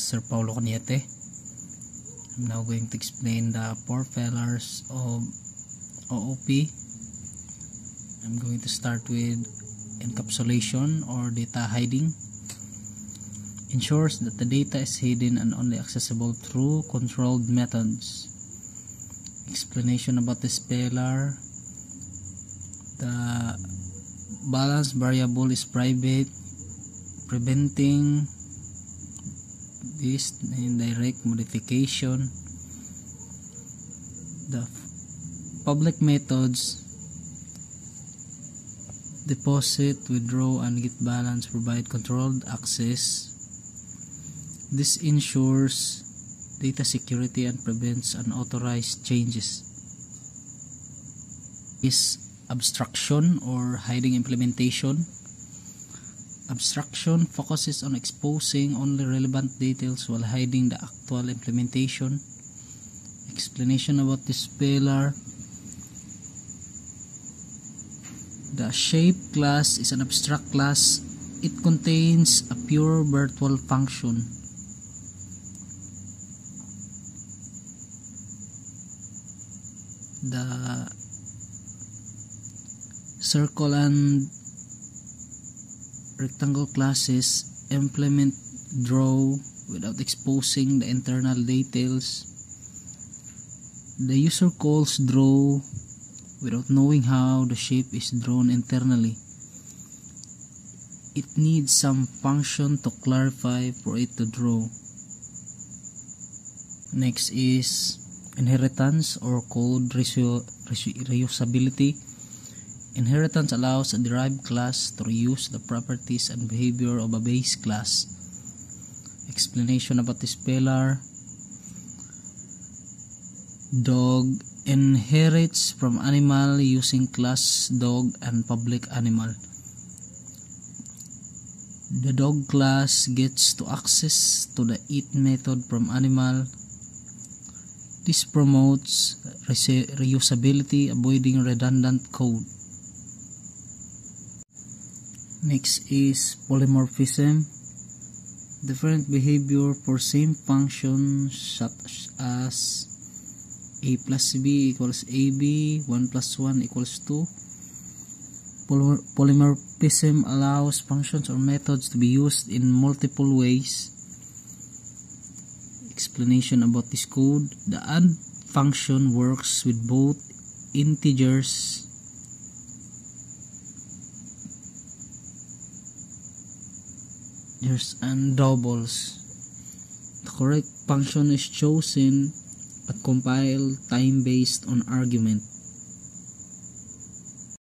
Sir Paulo Caniete. I'm now going to explain the four pillars of OOP. I'm going to start with encapsulation or data hiding. Ensures that the data is hidden and only accessible through controlled methods. Explanation about this pillar. The balance variable is private, preventing this indirect modification. The public methods, deposit, withdraw, and get balance, provide controlled access. This ensures data security and prevents unauthorized changes. Is abstraction or hiding implementation. Abstraction focuses on exposing only relevant details while hiding the actual implementation. Explanation about this pillar. The shape class is an abstract class. It contains a pure virtual function. The circle and rectangle classes implement draw without exposing the internal details. The user calls draw without knowing how the shape is drawn internally. It needs some function to clarify for it to draw. Next is inheritance or code reusability. Inheritance allows a derived class to reuse the properties and behavior of a base class. Explanation about this pillar. Dog inherits from animal using class dog and public animal. The dog class gets to access to the eat method from animal. This promotes reusability, avoiding redundant code. Next is polymorphism. Different behavior for same function such as a plus b equals ab, 1 plus 1 equals 2. Polymorphism allows functions or methods to be used in multiple ways. Explanation about this code. The add function works with both integers and doubles. The correct function is chosen but compiled time based on argument.